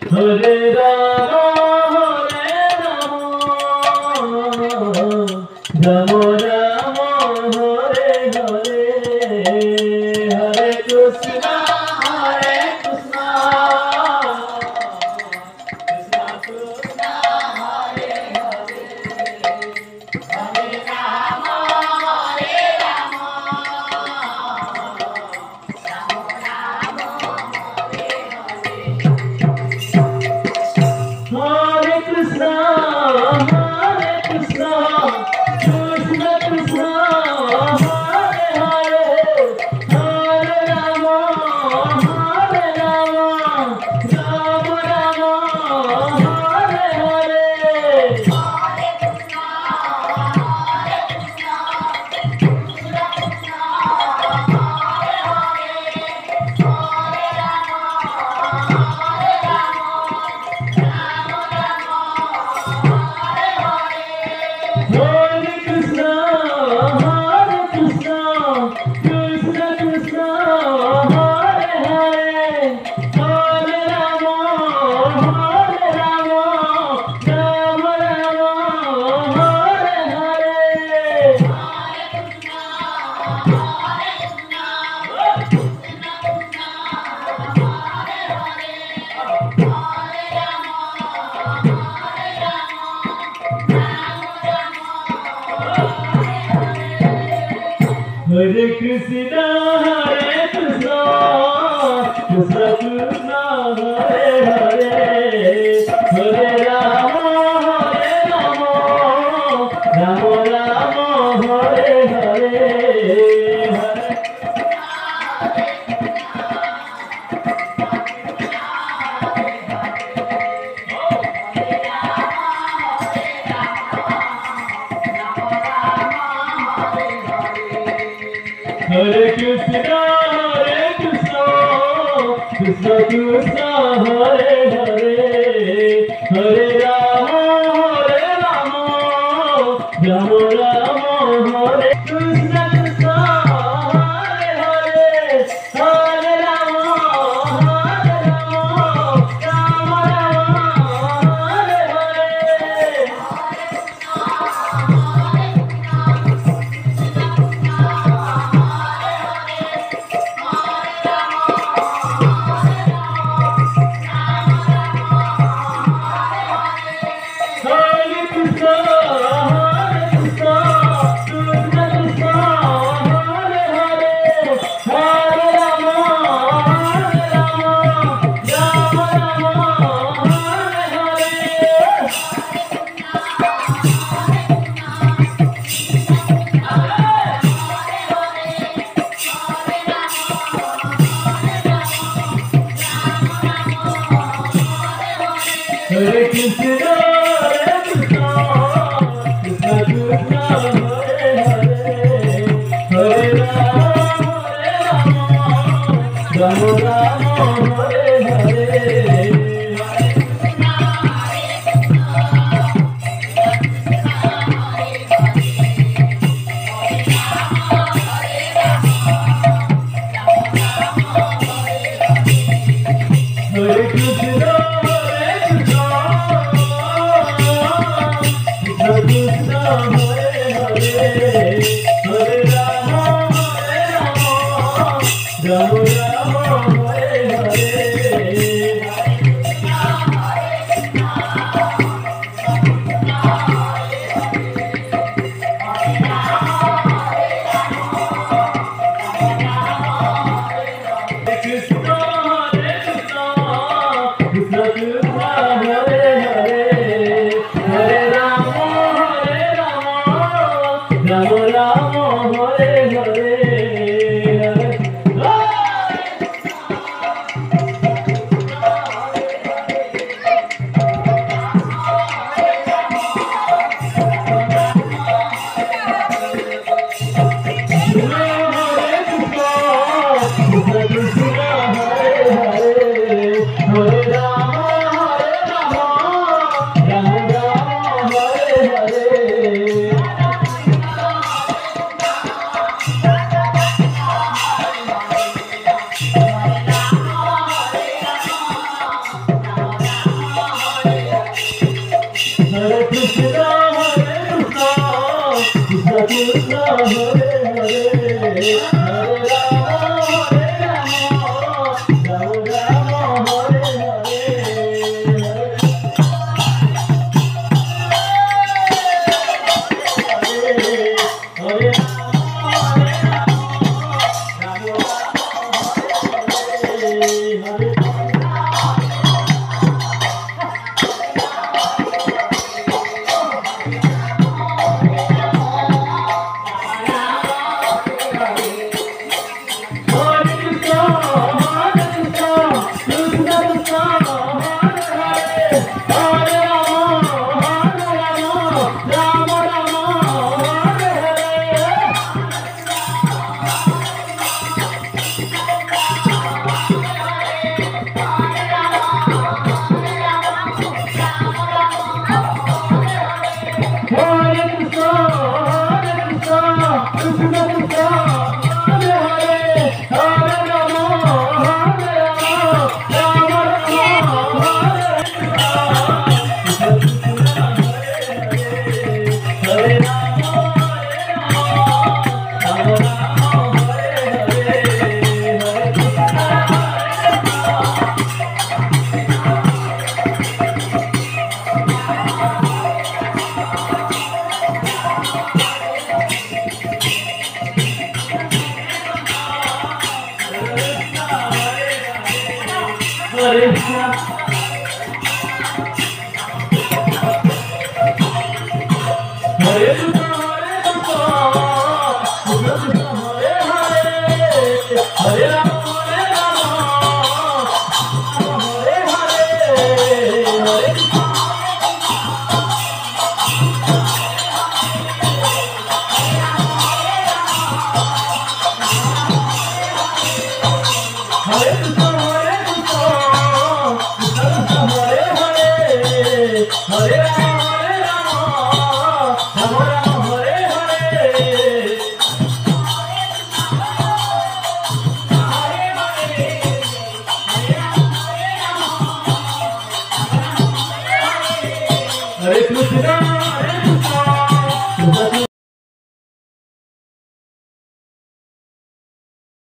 Hare Rama, Rama Rama, Hare Hare, Hare Krishna, Krishna Krishna, Hare Hare, Hare Rama, Hare Krishna, Krishna Krishna, Hare Hare, Hare Rama, Rama Rama, Hare Hare. Hare Krishna, Krishna Krishna, Hare Hare, Hare Rama, Rama Rama, Hare Hare. Hare Krishna, Krishna Krishna, Hare Hare, Hare Rama, Rama Rama, Hare Hare. Hare Krishna, Krishna Krishna, Hare Hare, Hare Rama, Rama Rama, Hare Krishna, Krishna Hare Hare, Hare Rama, Rama Rama, Hare Hare. Hare Krishna, Krishna Krishna, Hare Hare, Hare Rama, Rama Rama, Hare Hare. Hare Krishna, Krishna Krishna, Hare Hare, Hare Rama, Rama Rama, Hare Hare. Hare Krishna, Krishna Krishna, Hare Hare, Hare Rama, Rama Rama, Hare Hare. Krishna, Krishna Krishna, Hare Hare, Hare Rama, Rama Rama, Hare Hare. Hare Krishna